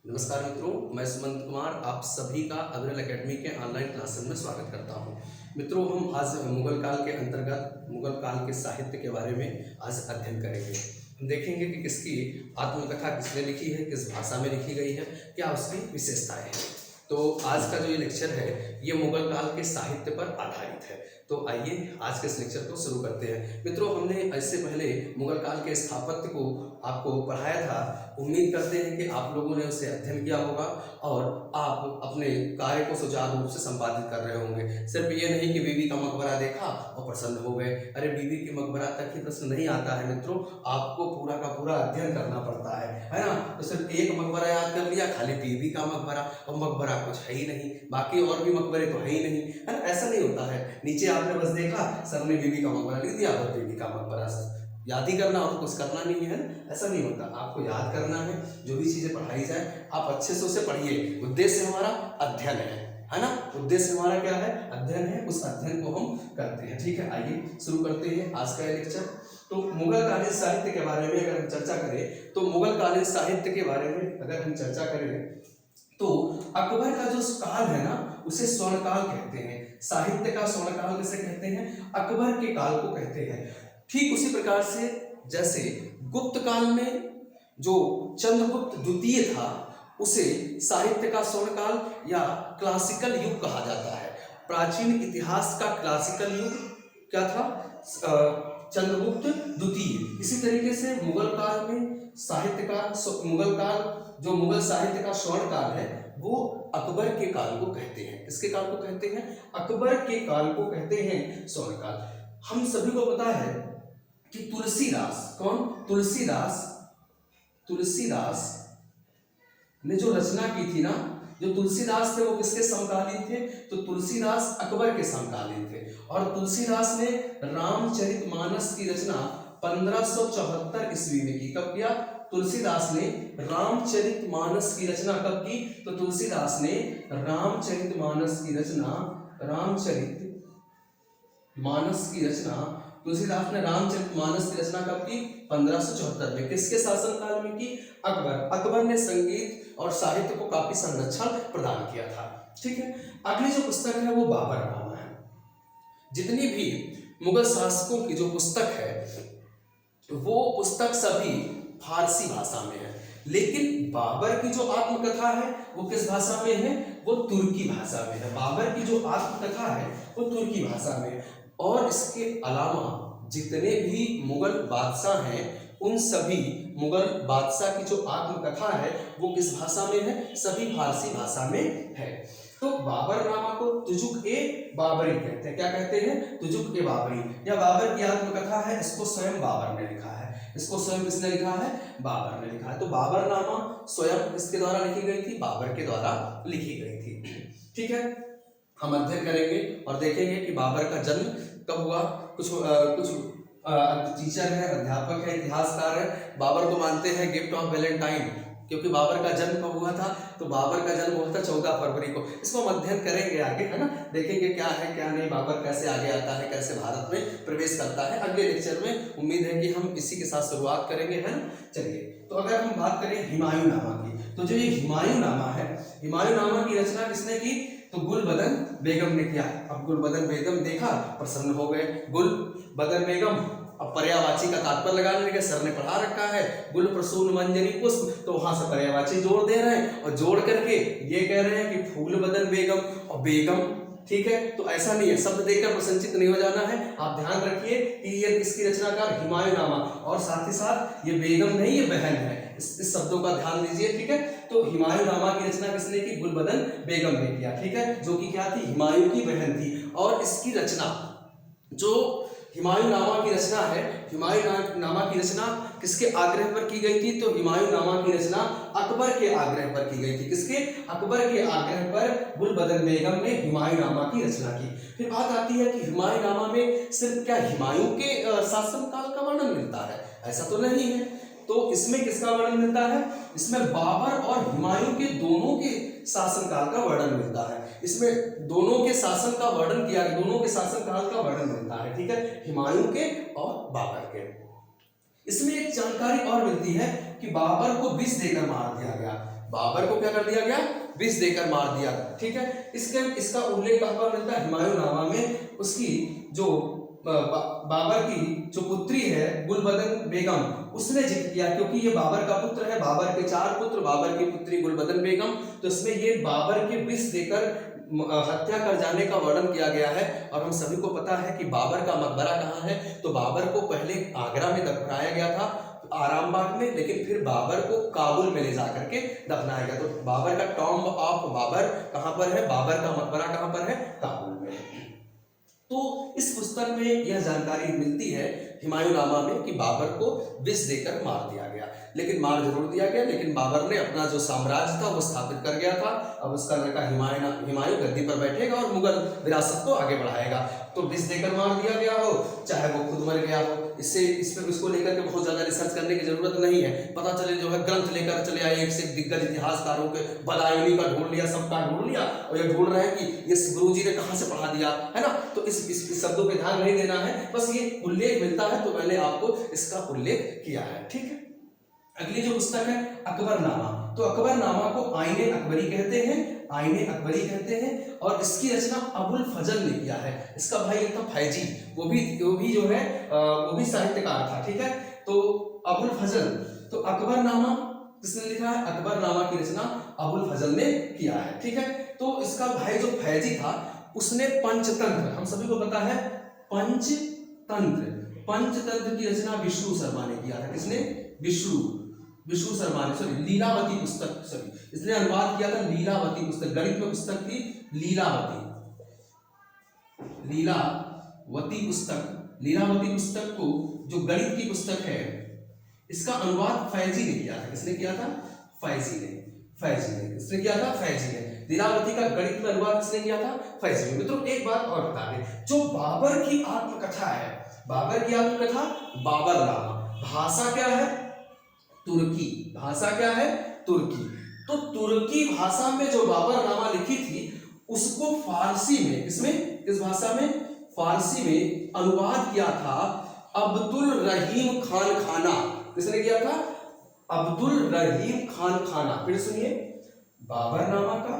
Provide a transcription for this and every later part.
नमस्कार मित्रों, मैं सुमंत कुमार आप सभी का अग्रल एकेडमी के ऑनलाइन क्लासेस में स्वागत करता हूं। मित्रों, हम आज मुगल काल के अंतर्गत मुगल काल के साहित्य के बारे में आज अध्ययन करेंगे। हम देखेंगे कि किसकी आत्मकथा किसने लिखी है, किस भाषा में लिखी गई है, क्या उसकी विशेषताएं हैं। तो आज का जो ये लेक्चर है ये मुगल काल के साहित्य पर आधारित है। तो आइए आज के इस लेक्चर को शुरू करते हैं। मित्रों, हमने इससे पहले मुगल काल के स्थापत्य को आपको पढ़ाया था। उम्मीद करते हैं कि आप लोगों ने उसे अध्ययन किया होगा और आप अपने कार्य को सुचारू रूप से संपादित कर रहे होंगे। सिर्फ ये नहीं कि बीबी का मकबरा देखा और प्रसन्न हो गए। अरे बीबी के मकबरा तक ही प्रश्न नहीं आता है मित्रों, आपको पूरा का पूरा अध्ययन करना पड़ता है ना। तो सिर्फ एक मकबरा याद कर लिया, खाली बीबी का मकबरा, और मकबरा कुछ है ही नहीं, बाकी और भी मकबरे तो है ही नहीं, है ना। ऐसा नहीं होता है। नीचे आपने बस देखा, सर ने बीबी का मकबरा लिख दिया, बस बीबी का मकबरा याद ही करना और कुछ करना नहीं है, ऐसा नहीं होता। आपको याद करना है, जो भी चीजें पढ़ाई जाए आप अच्छे से उसे पढ़िए। उद्देश्य हमारा अध्ययन है ना। उद्देश्य हमारा क्या है? अध्ययन है। उस अध्ययन को हम करते हैं। ठीक है, आइए शुरू करते हैं आज का लेक्चर। तो मुगल कालीन साहित्य के बारे में अगर हम चर्चा करें तो मुगल कालीन साहित्य के बारे में अगर हम चर्चा करें तो अकबर का जो काल है ना उसे स्वर्णकाल कहते हैं। साहित्य का स्वर्णकाल किसे कहते हैं? अकबर के काल को कहते हैं। ठीक उसी प्रकार से जैसे गुप्त काल में जो चंद्रगुप्त द्वितीय था उसे साहित्य का स्वर्णकाल या क्लासिकल युग कहा जाता है। प्राचीन इतिहास का क्लासिकल युग क्या था? चंद्रगुप्त द्वितीय। इसी तरीके से मुगल काल में साहित्य का जो मुगल साहित्य का स्वर्ण काल है वो अकबर के काल को कहते हैं। किसके काल को कहते हैं? अकबर के काल को कहते हैं स्वर्ण काल। हम सभी को पता है कि तुलसीदास, कौन? तुलसीदास ने जो रचना की थी ना, जो तुलसीदास थे वो किसके समकालीन थे? तो तुलसीदास अकबर के समकालीन थे। और तुलसीदास ने रामचरितमानस की रचना 1574 ईस्वी में की। कब किया? तुलसीदास ने रामचरितमानस की रचना कब की? तो तुलसीदास ने रामचरितमानस की रचना कब की? 1574 में। किसके शासनकाल में की? अकबर ने संगीत और साहित्य को काफी संरक्षण प्रदान किया था। ठीक है, अगली जो पुस्तक है वो बाबरनामा है। जितनी भी मुगल शासकों की जो पुस्तक है वो पुस्तक सभी फारसी भाषा में है, लेकिन बाबर की जो आत्मकथा है वो किस भाषा में है? वो तुर्की भाषा में है। बाबर की जो आत्मकथा है वो तुर्की भाषा में है। और इसके अलावा जितने भी मुगल बादशाह हैं उन सभी मुगल बादशाह की जो आत्मकथा है वो किस भाषा में है? सभी फारसी भाषा में है। तो बाबरनामा को तुजुक ए बाबरी कहते हैं। क्या कहते हैं? तुजुक ए बाबरी। यह बाबर की आत्मकथा है। इसको स्वयं बाबर ने लिखा है। इसको स्वयं किसने लिखा है? बाबर ने लिखा है। तो बाबरनामा स्वयं किसके द्वारा लिखी गई थी? बाबर के द्वारा लिखी गई थी। ठीक है, हम अध्ययन करेंगे और देखेंगे कि बाबर का जन्म कब हुआ। कुछ टीचर है, अध्यापक है, इतिहासकार है, बाबर को मानते हैं गिफ्ट ऑफ वैलेंटाइन, क्योंकि बाबर का जन्म कब हुआ था? तो बाबर का जन्म हुआ था 14 फरवरी को। इसको हम अध्ययन करेंगे आगे, है ना। देखेंगे क्या है क्या नहीं, बाबर कैसे आगे आता है, कैसे भारत में प्रवेश करता है। अगले लेक्चर में उम्मीद है कि हम इसी के साथ शुरुआत करेंगे, है ना। चलिए, तो अगर हम बात करें हुमायूंनामा की, तो जो ये हुमायूंनामा है, हुमायूंनामा की रचना किसने की? तो गुलबदन बेगम ने किया। अब गुलबदन बेगम देखा, प्रसन्न हो गए। गुलबदन बेगम, अब पर्यायवाची का तात्पर्य लगाने लगे। सर ने पढ़ा रखा है गुल प्रसून मंजरी पुष्प, तो वहां से पर्यायवाची जोड़ दे रहे हैं और जोड़ करके ये कह रहे हैं कि फूल बदन बेगम और बेगम। ठीक है, तो ऐसा नहीं है, शब्द देखकर प्रसन्नचित्त नहीं हो जाना है। आप ध्यान रखिए कि ये किसकी रचनाकार? हुमायूंनामा। और साथ ही साथ ये बेगम नहीं, ये बहन है। इस शब्दों का ध्यान दीजिए। ठीक है, तो हुमायूंनामा की रचना किसने की? गुलबदन बेगम ने किया। ठीक है, जो कि क्या थी? हुमायूं की बहन थी। और इसकी रचना, जो हुमायूंनामा की रचना है, हुमायूंनामा की रचना किसके आग्रह पर की गई थी? तो हुमायूंनामा की रचना अकबर के आग्रह पर की गई थी। किसके? अकबर के आग्रह पर गुलबदन बेगम ने हुमायूंनामा की रचना की। फिर बात आती है कि हुमायूंनामा में सिर्फ क्या हुमायूं के शासनकाल का वर्णन मिलता है? ऐसा तो नहीं है। तो इसमें किसका वर्णन मिलता है? इसमें बाबर और हुमायूं के दोनों के शासनकाल का वर्णन मिलता है। इसमें दोनों के शासन का वर्णन किया गया, दोनों के शासनकाल का वर्णन मिलता है। ठीक है, हुमायूं के और बाबर के। इसमें एक जानकारी और मिलती है कि बाबर को विष देकर मार दिया गया। बाबर को क्या कर दिया गया, विष देकर मार दिया। ठीक है, इसका उल्लेख कहाँ पर मिलता है, हुमायूंनामा में। उसकी जो बाबर की जो पुत्री है गुलबदन बेगम, उसने जिक्र किया, क्योंकि ये बाबर का पुत्र है, बाबर के 4 पुत्र, बाबर की पुत्री गुलबदन बेगम, तो इसमें ये बाबर के विष देकर हत्या कर जाने का वर्णन किया गया है। और हम सभी को पता है कि बाबर का मकबरा कहाँ है, तो बाबर को पहले आगरा में दफनाया गया था, आरामबाग में, लेकिन फिर बाबर को काबुल में ले जाकर के दफनाया गया। तो बाबर का टॉम्ब ऑफ बाबर कहाँ पर है, बाबर का मकबरा कहाँ पर है, काबुल में। तो इस पुस्तक में यह जानकारी मिलती है हुमायूंनामा में कि बाबर को विष देकर मार दिया गया, लेकिन मार जरूर दिया गया, लेकिन बाबर ने अपना जो साम्राज्य था वो स्थापित कर गया था। अब उसका लड़का हुमायूं गद्दी पर बैठेगा और मुगल विरासत को आगे बढ़ाएगा। तो विष देकर मार दिया गया हो, चाहे वो खुद मर गया हो, इसको लेकर के बहुत ज्यादा रिसर्च करने की जरूरत नहीं है। पता चले जो है ग्रंथ लेकर चले आए, एक से दिग्गज इतिहासकारों के, बदायूनी का ढूंढ लिया, सबका ढूंढ लिया, और ये ढूंढ रहे हैं कि ये गुरुजी ने कहाँ से पढ़ा दिया है ना। तो इस शब्दों पे ध्यान नहीं देना है, बस ये उल्लेख मिलता है तो मैंने आपको इसका उल्लेख किया है। ठीक है, अगली जो पुस्तक है अकबरनामा, तो अकबरनामा को आईने अकबरी कहते हैं, आईने अकबरी कहते हैं, और इसकी रचना अबुल फजल ने किया है। इसका भाई एक था फैजी, वो भी जो है वो भी साहित्यकार था। ठीक है, तो अबुल फजल, तो अकबरनामा किसने लिखा है, अकबरनामा की रचना अबुल फजल ने किया है। ठीक है, तो इसका भाई जो फैजी था उसने पंचतंत्र, हम सभी को पता है पंचतंत्र की रचना विष्णु शर्मा ने किया था। किसने, विष्णु शर्मा ने, सॉरी लीलावती पुस्तक, सॉरी इसने अनुवाद किया था लीलावती पुस्तक, गणित में पुस्तक थी लीलावती पुस्तक को, जो गणित की पुस्तक है, इसका अनुवाद फैजी ने किया था। किसने किया था, फैजी ने किसने किया था, फैजी ने। लीलावती का गणित में अनुवाद किसने किया था, फैजी ने। मित्रों एक बात और बता दें, जो बाबर की आत्मकथा है, बाबरनामा, भाषा क्या है, तुर्की, भाषा क्या है, तुर्की। तो तुर्की भाषा में जो बाबरनामा लिखी थी उसको फारसी में, किस भाषा में, फारसी में अनुवाद किया था अब्दुल रहीम खान खाना। किसने किया था, अब्दुल रहीम खान खाना। फिर सुनिए, बाबरनामा का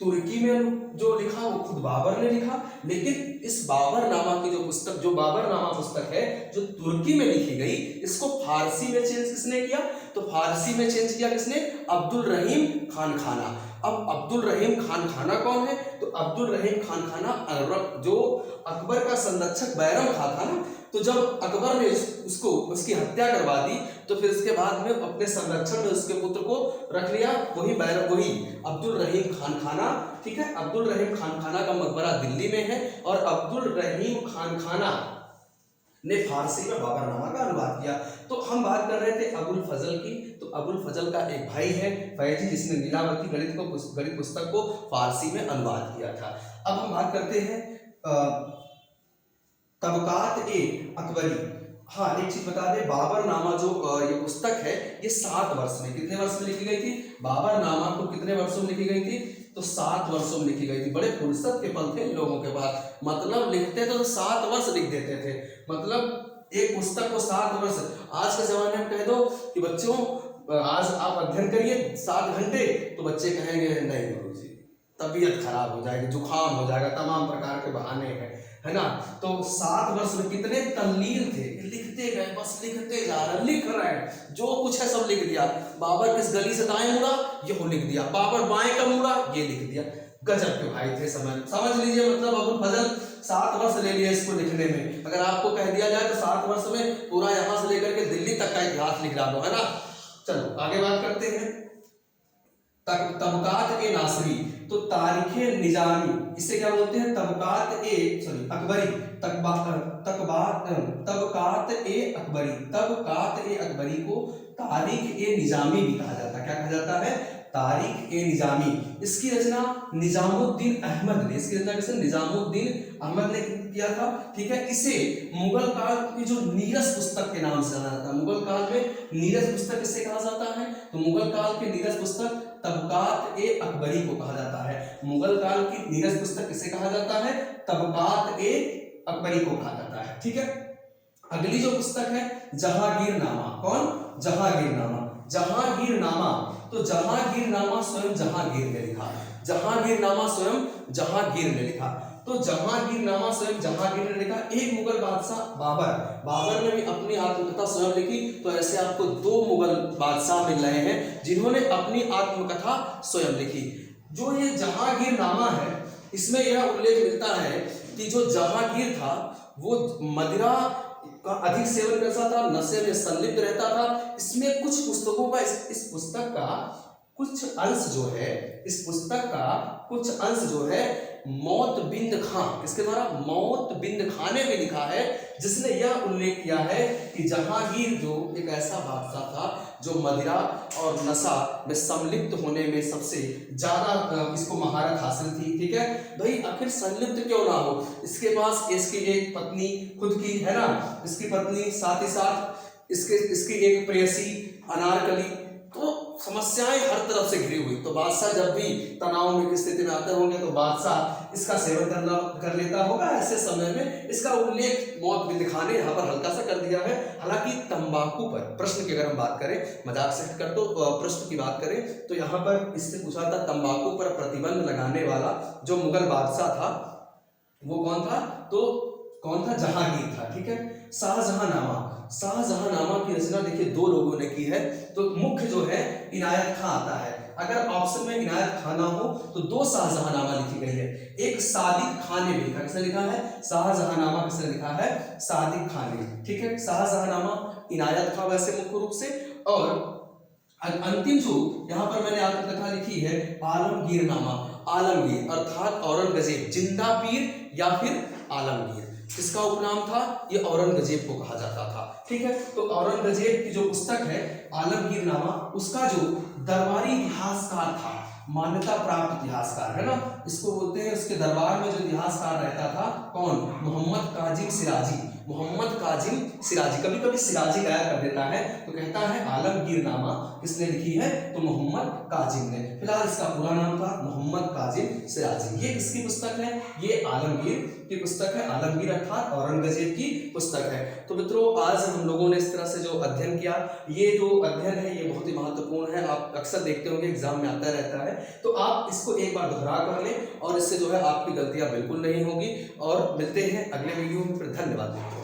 तुर्की में जो लिखा वो खुद बाबर ने लिखा, लेकिन इस बाबरनामा की जो बाबरनामा पुस्तक है जो तुर्की में लिखी गई, इसको फारसी में चेंज किसने किया, तो फारसी में चेंज किया किसने, अब्दुल रहीम खान खाना। अब अब्दुल रहीम खान खाना कौन है, तो अब्दुल रहीम खान खाना जो अकबर का संरक्षक बैरम खां था ना, तो जब अकबर ने उसकी हत्या करवा दी, तो फिर इसके बाद में अपने संरक्षण में उसके पुत्र को रख लिया, वही अब्दुल रहीम खान खाना। ठीक है, अब्दुल रहीम खान खाना का मकबरा दिल्ली में है, और अब्दुल रहीम खान खाना ने फारसी में बाबरनामा का अनुवाद किया। तो हम बात कर रहे थे अबुल फजल की, तो अबुल फजल का एक भाई है फैजी, जिसने लीलावती गणित पुस्तक को फारसी में अनुवाद किया था। अब हम बात करते हैं तबकात ए अकबरी। हाँ, एक चीज बता दें, बाबरनामा जो ये पुस्तक है ये 7 वर्ष में, कितने वर्ष में लिखी गई थी, बाबरनामा को कितने वर्षों में लिखी गई थी, तो 7 वर्षों में लिखी गई थी। बड़े फुर्सत के पल थे लोगों के पास, मतलब लिखते थे तो 7 वर्ष लिख देते थे, मतलब एक पुस्तक को 7 वर्ष। आज के जमाने में कह दो कि बच्चों आज आप अध्ययन करिए 7 घंटे, तो बच्चे कहेंगे नहीं गुरुजी, तबीयत खराब हो जाएगी, जुकाम हो जाएगा, तमाम प्रकार के बहाने हैं, है ना। तो 7 वर्ष में कितने तल्लीन थे, लिखते गए, बस लिखते जा रहे, लिख रहे हैं, जो कुछ है सब लिख दिया। बाबर किस गली से दाएं मुड़ा, ये लिख दिया, बाबर बाएं का मुड़ा, ये लिख दिया। गजब के भाई थे, समझ लीजिए, मतलब अबुल फजल 7 वर्ष ले लिए इसको लिखने में। अगर आपको कह दिया जाए तो 7 वर्ष में पूरा यहाँ से लेकर के दिल्ली तक का इतिहास लिख डालो, है ना। चलो आगे बात करते हैं तबकात ए नासरी, तो तारीखे निजामी, इसे क्या बोलते हैं, तबकात ए अकबरी को तारीख ए निजामी भी कहा जाता है। क्या कहा जाता है, तारीख ए निजामी। इसकी रचना निजामुद्दीन अहमद ने, किया था। ठीक है, इसे मुगल काल की जो नीरस पुस्तक के नाम से जाना जाता है। मुगल काल में नीरस पुस्तक किसे कहा जाता है, तो मुगल काल की नीरस पुस्तक तबकात ए अकबरी को कहा जाता है। मुगल काल की नीरस पुस्तक किसे कहा जाता है, तबकात ए अकबरी को कहा जाता है। ठीक है, अगली जो पुस्तक है जहांगीरनामा, कौन, जहांगीरनामा, जहांगीरनामा। तो जहांगीरनामा स्वयं जहांगीर ने लिखा, जहांगीरनामा स्वयं जहांगीर ने लिखा। तो जहांगीरनामा स्वयं जहांगीर ने लिखा। एक मुगल बादशाह बाबर, बाबर ने भी अपनी आत्मकथा स्वयं लिखी। तो ऐसे आपको दो मुगल बादशाह मिल रहे हैं जिन्होंने अपनी आत्मकथा स्वयं लिखी। जो ये जहांगीरनामा है इसमें यह उल्लेख मिलता है कि जो जहांगीर था वो मदिरा का अधिक सेवन करता था, नशे में संलिप्त रहता था। इसमें कुछ पुस्तकों का इस पुस्तक का कुछ अंश जो है, इस पुस्तक का कुछ अंश जो है मौत बिंद खां, इसके द्वारा मौत बिंद खां ने भी लिखा है, जिसने यह उल्लेख किया है कि जहांगीर जो एक ऐसा बादशाह था जो मदिरा और नशा में संलिप्त होने में सबसे ज्यादा इसको महारत हासिल थी। ठीक है भाई, आखिर संलिप्त क्यों ना हो, इसके पास इसकी एक पत्नी खुद की है ना, इसकी पत्नी, साथ ही साथ इसकी एक प्रेयसी अनारकली, तो समस्याएं हर तरफ से घिरी हुई। तो बादशाह जब भी तनाव में की स्थिति में आते होंगे तो बादशाह इसका सेवन कर लेता होगा। ऐसे समय में इसका उल्लेख मौत बिंद खां ने यहाँ पर हल्का सा कर दिया है। हालांकि तंबाकू पर प्रश्न की अगर हम बात करें, मजाक से हटकर तो प्रश्न की बात करें तो यहाँ पर इससे पूछा था तंबाकू पर प्रतिबंध लगाने वाला जो मुगल बादशाह था वो कौन था, तो कौन था, जहांगीर था। ठीक है, शाहजहांनामा, शाहजहांनामा की रचना देखिए दो लोगों ने की है। तो मुख्य जो है इनायत खां आता है। अगर ऑप्शन में इनायत खां ना हो तो दो शाहजहांनामा लिखी गई है। एक सादिक खान ने भी लिखा, किसने लिखा है, शाहजहांनामा किसने लिखा है, सादिक खान ने। ठीक है, शाहजहांनामा, इनायत खां वैसे मुख्य रूप से। और अंतिम जो यहाँ पर मैंने आत्मकथा लिखी है आलमगीरनामा, आलमगीर अर्थात औरंगजेब, जिंदा पीर या फिर आलमगीर, किसका उपनाम था, ये औरंगजेब को कहा जाता था। ठीक है, तो औरंगजेब की जो पुस्तक है आलमगीरनामा, उसका जो दरबारी इतिहासकार था, मान्यता प्राप्त इतिहासकार है ना, इसको बोलते हैं, उसके दरबार में जो इतिहासकार रहता था कौन, मोहम्मद काजिम सिराजी, मोहम्मद काजिम सिराजी। कभी कभी सिराजी गाया कर देता है तो कहता है आलमगीरनामा किसने लिखी है, तो मोहम्मद काजिम ने। फिलहाल इसका पूरा नाम था मोहम्मद काजिम सिराजी। ये किसकी पुस्तक है, ये आलमगीर की पुस्तक है, आलमगीर अर्थात औरंगजेब की पुस्तक है। तो मित्रों आज हम लोगों ने इस तरह से जो अध्ययन किया, ये जो अध्ययन है ये बहुत ही महत्वपूर्ण है। आप अक्सर देखते होंगे एग्जाम में आता रहता है, तो आप इसको एक बार दोहरा कर लें और इससे जो है आपकी गलतियां बिल्कुल नहीं होगी। और मिलते हैं अगले वीडियो में, फिर धन्यवाद।